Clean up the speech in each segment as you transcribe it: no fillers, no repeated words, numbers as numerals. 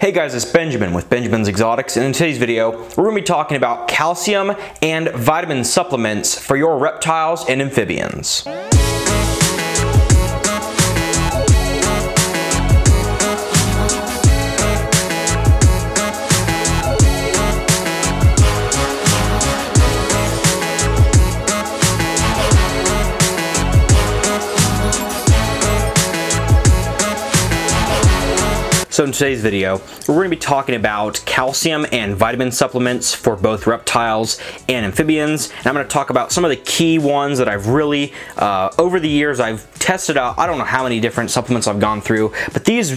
Hey guys, it's Benjamin with Benjamin's Exotics, and in today's video, we're going to be talking about calcium and vitamin supplements for your reptiles and amphibians. So in today's video, we're going to be talking about calcium and vitamin supplements for both reptiles and amphibians. And I'm going to talk about some of the key ones that I've really, over the years, I've tested out. I don't know how many different supplements I've gone through, but these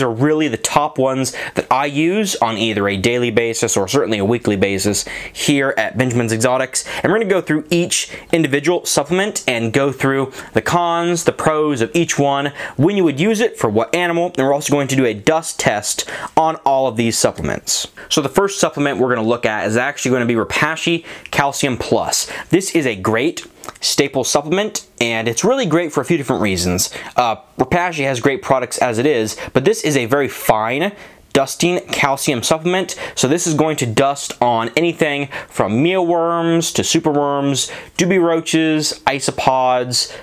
are really the top ones that I use on either a daily basis or certainly a weekly basis here at Benjamin's Exotics. And we're going to go through each individual supplement and go through the cons, the pros of each one, when you would use it, for what animal, and we're also going to do a dust test on all of these supplements. So the first supplement we're going to look at is actually going to be Repashy Calcium Plus. This is a great staple supplement, and it's really great for a few different reasons. Repashy has great products as it is, but this is a very fine dusting calcium supplement. So this is going to dust on anything from mealworms to superworms, dubia roaches, isopods,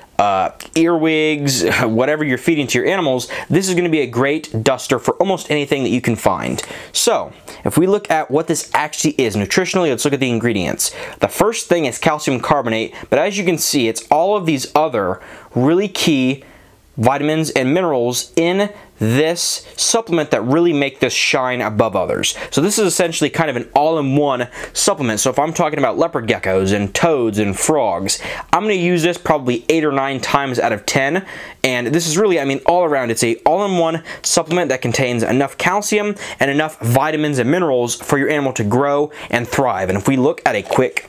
earwigs, whatever you're feeding to your animals. This is going to be a great duster for almost anything that you can find. So if we look at what this actually is nutritionally, let's look at the ingredients. The first thing is calcium carbonate, but as you can see, it's all of these other really key vitamins and minerals in this supplement that really make this shine above others. So this is essentially kind of an all-in-one supplement. So if I'm talking about leopard geckos and toads and frogs, I'm going to use this probably 8 or 9 times out of 10. And this is really, I mean, all around, it's a all-in-one supplement that contains enough calcium and enough vitamins and minerals for your animal to grow and thrive. And if we look at a quick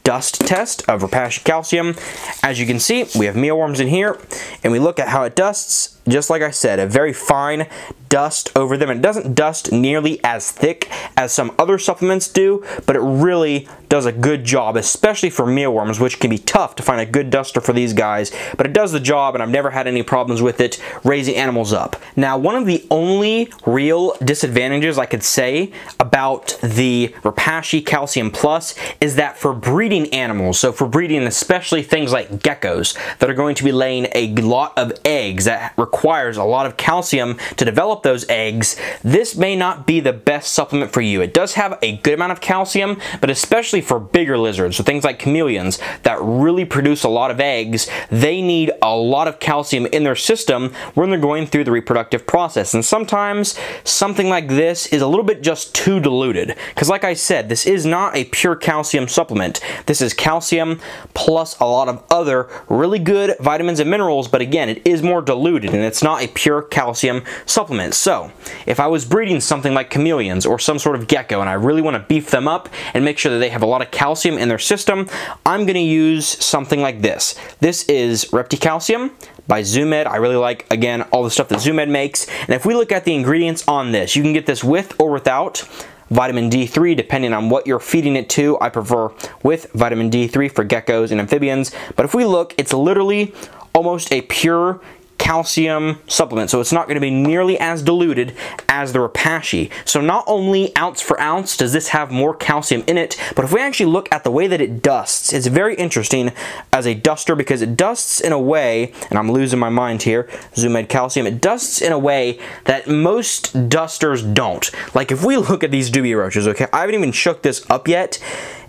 dust test of Repashy Calcium, as you can see, we have mealworms in here, and we look at how it dusts. Just like I said, a very fine dust over them. It doesn't dust nearly as thick as some other supplements do, but it really does a good job, especially for mealworms, which can be tough to find a good duster for these guys, but it does the job, and I've never had any problems with it raising animals up. Now, one of the only real disadvantages I could say about the Repashy Calcium Plus is that for breeding animals, so for breeding especially things like geckos that are going to be laying a lot of eggs that requires a lot of calcium to develop those eggs, this may not be the best supplement for you. It does have a good amount of calcium, but especially for bigger lizards, so things like chameleons that really produce a lot of eggs, they need a lot of calcium in their system when they're going through the reproductive process. And sometimes something like this is a little bit just too diluted, because like I said, this is not a pure calcium supplement. This is calcium plus a lot of other really good vitamins and minerals, but again, it is more diluted, and it's not a pure calcium supplement. So if I was breeding something like chameleons or some sort of gecko and I really want to beef them up and make sure that they have a lot of calcium in their system, I'm going to use something like this. This is Repticalcium by ZooMed. I really like, again, all the stuff that ZooMed makes. And if we look at the ingredients on this, you can get this with or without vitamin D3, depending on what you're feeding it to. I prefer with vitamin D3 for geckos and amphibians. But if we look, it's literally almost a pure calcium supplement, so it's not going to be nearly as diluted as the Repashy. So not only ounce for ounce does this have more calcium in it, but if we actually look at the way that it dusts, it's very interesting as a duster, because it dusts in a way, and I'm losing my mind here, ZooMed Calcium, it dusts in a way that most dusters don't. Like if we look at these dubia roaches, okay, I haven't even shook this up yet,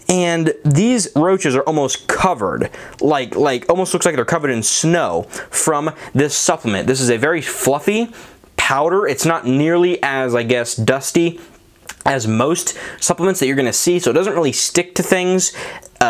and these roaches are almost covered, like almost looks like they're covered in snow from this supplement. This is a very fluffy powder. It's not nearly as, I guess, dusty as most supplements that you're going to see, so it doesn't really stick to things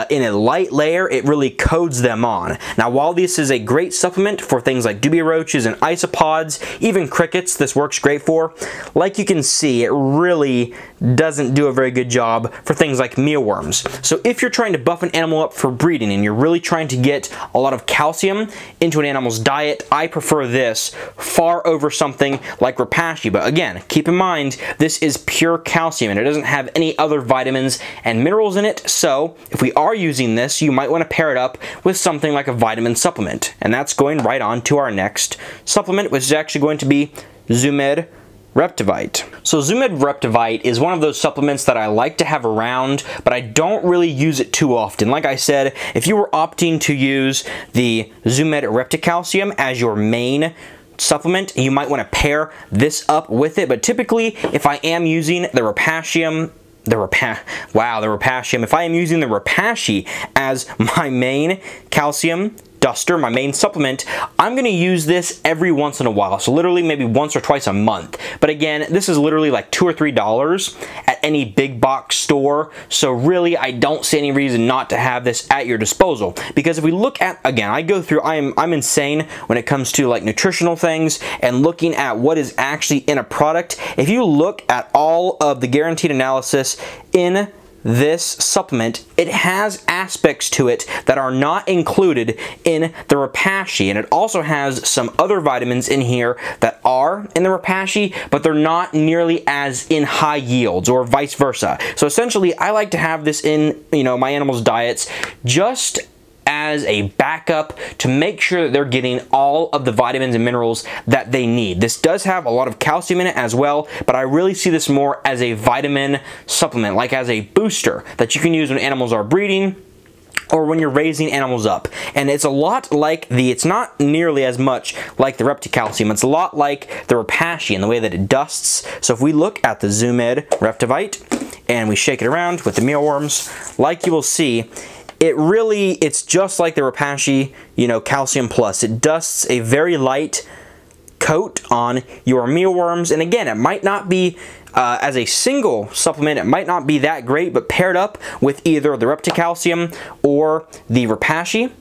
in a light layer. It really coats them on. Now, while this is a great supplement for things like dubia roaches and isopods, even crickets, this works great for, like you can see, it really doesn't do a very good job for things like mealworms. So if you're trying to buff an animal up for breeding and you're really trying to get a lot of calcium into an animal's diet, I prefer this far over something like Repashy. But again, keep in mind, this is pure calcium and it doesn't have any other vitamins and minerals in it. So if we are using this, you might want to pair it up with something like a vitamin supplement. And that's going right on to our next supplement, which is actually going to be ZooMed Reptivite. So Zoo-Med Reptivite is one of those supplements that I like to have around, but I don't really use it too often. Like I said, if you were opting to use the Zoo-Med Repticalcium as your main supplement, you might want to pair this up with it, but typically if I am using the Repashy, if I am using the Repashy as my main calcium duster, my main supplement, I'm going to use this every once in a while. So literally maybe once or twice a month. But again, this is literally like $2 or $3 at any big box store. So really, I don't see any reason not to have this at your disposal. Because if we look at, again, I'm insane when it comes to like nutritional things and looking at what is actually in a product. If you look at all of the guaranteed analysis in this supplement, it has aspects to it that are not included in the Repashy, and it also has some other vitamins in here that are in the Repashy, but they're not nearly as in high yields, or vice versa. So essentially, I like to have this in, my animals' diets just as a backup to make sure that they're getting all of the vitamins and minerals that they need. This does have a lot of calcium in it as well, but I really see this more as a vitamin supplement, like as a booster that you can use when animals are breeding or when you're raising animals up. And it's a lot like it's not nearly as much like the Repticalcium. It's a lot like the Repashy in the way that it dusts. So if we look at the Zoo-Med Reptivite and we shake it around with the mealworms, like you will see, it's just like the Repashy, Calcium Plus. It dusts a very light coat on your mealworms. And again, it might not be, as a single supplement, it might not be that great, but paired up with either the Repticalcium or the Repashy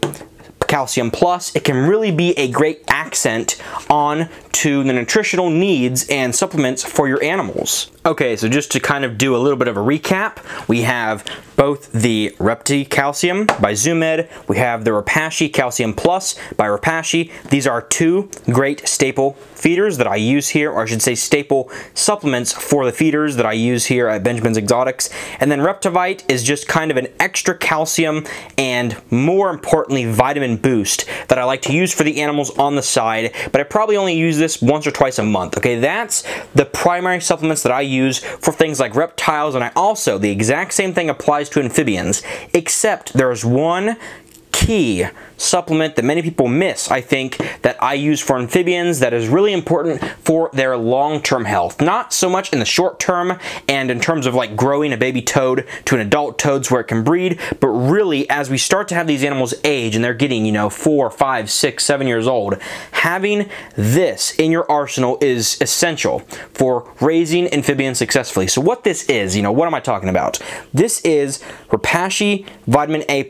Calcium Plus, it can really be a great accent on to the nutritional needs and supplements for your animals. Okay, so just to kind of do a little bit of a recap, we have both the Repticalcium by Zoo-Med, we have the Repashy Calcium Plus by Repashy. These are two great staple feeders that I use here, or I should say staple supplements for the feeders that I use here at Benjamin's Exotics. And then Reptivite is just kind of an extra calcium and, more importantly, vitamin boost that I like to use for the animals on the side, but I probably only use this once or twice a month. Okay, that's the primary supplements that I use for things like reptiles, and the exact same thing applies to amphibians, except there's one key supplement that many people miss, I think, that I use for amphibians that is really important for their long-term health. Not so much in the short term and in terms of like growing a baby toad to an adult toad where it can breed, but really as we start to have these animals age and they're getting, 4, 5, 6, 7 years old, having this in your arsenal is essential for raising amphibians successfully. So what this is, what am I talking about? This is Repashy Vitamin A+.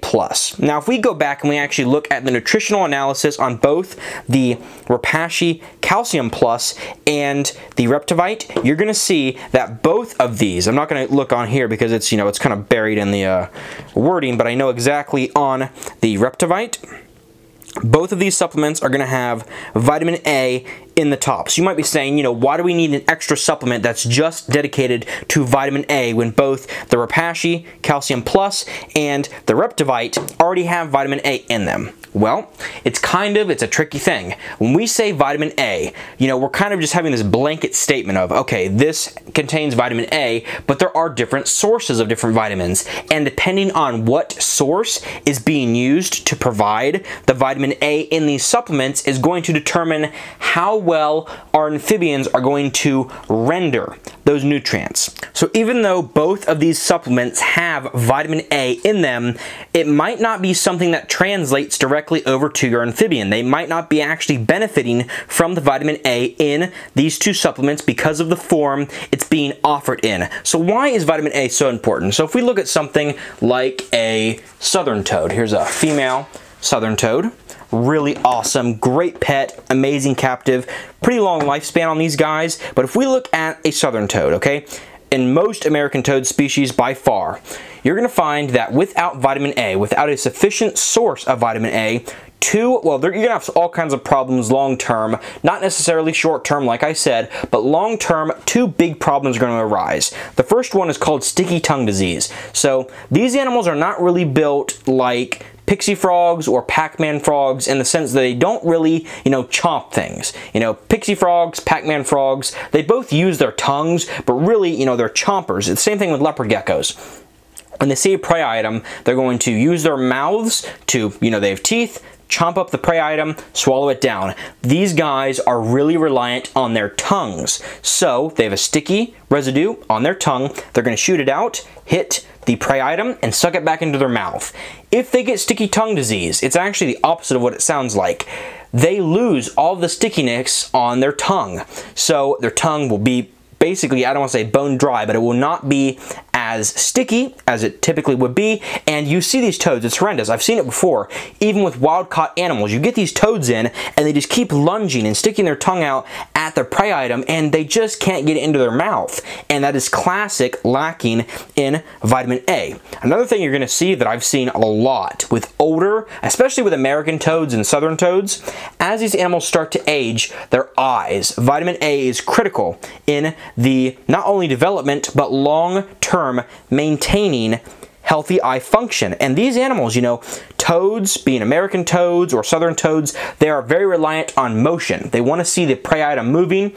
Now if we go back and we actually look at the nutritional analysis on both the Repashy Calcium Plus and the Reptivite, you're going to see that both of these, I'm not going to look on here because it's, it's kind of buried in the wording, but I know exactly on the Reptivite, both of these supplements are going to have vitamin A in the top. So you might be saying, why do we need an extra supplement that's just dedicated to vitamin A when both the Repashy Calcium Plus and the Reptivite already have vitamin A in them? Well, it's a tricky thing. When we say vitamin A, we're kind of just having this blanket statement of, okay, this contains vitamin A, but there are different sources of different vitamins. And depending on what source is being used to provide the vitamin A in these supplements is going to determine how well our amphibians are going to render those nutrients. So even though both of these supplements have vitamin A in them, it might not be something that translates directly over to your amphibian. They might not be actually benefiting from the vitamin A in these two supplements because of the form it's being offered in. So why is vitamin A so important? So if we look at something like a southern toad, here's a female southern toad. Really awesome, great pet, amazing captive, pretty long lifespan on these guys. But if we look at a southern toad, okay, in most American toad species by far, you're going to find that without vitamin A, without a sufficient source of vitamin A, Well, you're gonna have all kinds of problems long term, not necessarily short term like I said, but long term, two big problems are gonna arise. The first one is called sticky tongue disease. So these animals are not really built like pixie frogs or Pac-Man frogs in the sense that they don't really, chomp things. Pixie frogs, Pac-Man frogs, they both use their tongues, but really, they're chompers. It's the same thing with leopard geckos. When they see a prey item, they're going to use their mouths to, they have teeth, chomp up the prey item, swallow it down. These guys are really reliant on their tongues. So they have a sticky residue on their tongue. They're going to shoot it out, hit the prey item, and suck it back into their mouth. If they get sticky tongue disease, it's actually the opposite of what it sounds like. They lose all the stickiness on their tongue. So their tongue will be basically, I don't want to say bone dry, but it will not be as sticky as it typically would be. And you see these toads, it's horrendous. I've seen it before. Even with wild-caught animals, you get these toads in, and they just keep lunging and sticking their tongue out at their prey item, and they just can't get it into their mouth. And that is classic lacking in vitamin A. Another thing you're going to see that I've seen a lot with older, especially with American toads and southern toads, as these animals start to age, their eyes. Vitamin A is critical in the not only development, but long-term maintaining healthy eye function. And these animals, toads, being American toads or southern toads, they are very reliant on motion. They want to see the prey item moving,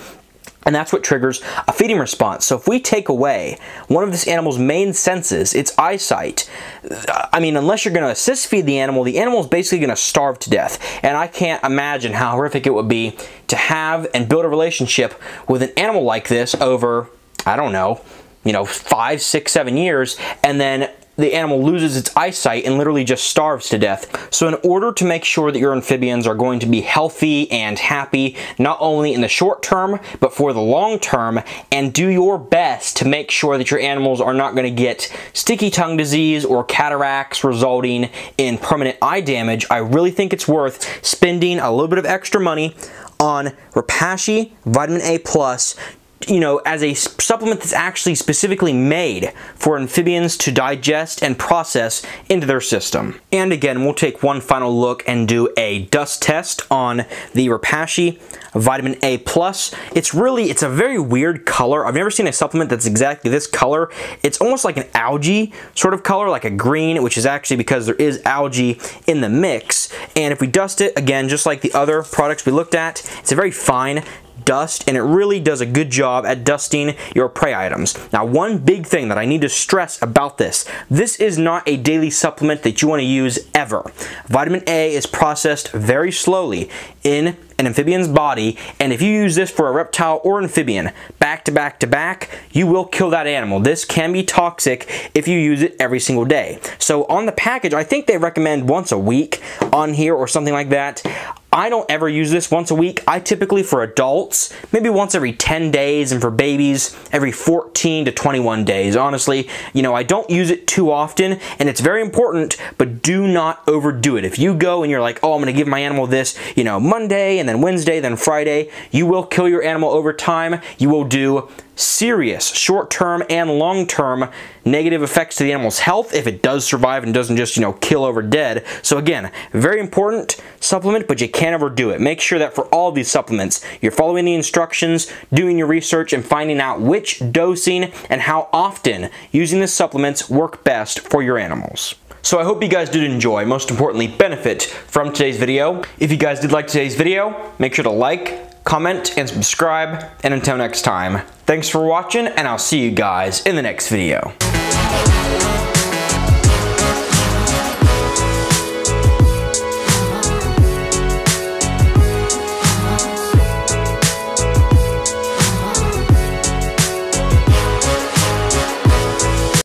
and that's what triggers a feeding response. So if we take away one of this animal's main senses, its eyesight, unless you're going to assist feed the animal is basically going to starve to death. And I can't imagine how horrific it would be to have and build a relationship with an animal like this over, I don't know, 5, 6, 7 years, and then the animal loses its eyesight and literally just starves to death. So in order to make sure that your amphibians are going to be healthy and happy, not only in the short term, but for the long term, and do your best to make sure that your animals are not going to get sticky tongue disease or cataracts resulting in permanent eye damage, I really think it's worth spending a little bit of extra money on Repashy Vitamin A+, as a supplement that's actually specifically made for amphibians to digest and process into their system. And again, we'll take one final look and do a dust test on the Repashy Vitamin A+. It's a very weird color. I've never seen a supplement that's exactly this color. It's almost like an algae sort of color, like a green, which is actually because there is algae in the mix. And if we dust it, again, just like the other products we looked at, it's a very fine dust, and it really does a good job at dusting your prey items. Now, one big thing that I need to stress about this is not a daily supplement that you want to use ever. Vitamin A is processed very slowly in an amphibian's body, and if you use this for a reptile or amphibian back to back to back, you will kill that animal. This can be toxic if you use it every single day. So on the package, I think they recommend once a week on here or something like that. I don't ever use this once a week. I typically, for adults, maybe once every 10 days, and for babies, every 14 to 21 days. Honestly, I don't use it too often, and it's very important, but do not overdo it. If you go and you're like, oh, I'm going to give my animal this, Monday, and then Wednesday, then Friday, you will kill your animal over time. You will do serious short-term and long-term negative effects to the animal's health if it does survive and doesn't just, kill over dead. So again, very important supplement, but you can't overdo it. Make sure that for all of these supplements, you're following the instructions, doing your research, and finding out which dosing and how often using the supplements work best for your animals. So I hope you guys did enjoy, most importantly, benefit from today's video. If you guys did like today's video, make sure to like, comment, and subscribe. And until next time, thanks for watching, and I'll see you guys in the next video.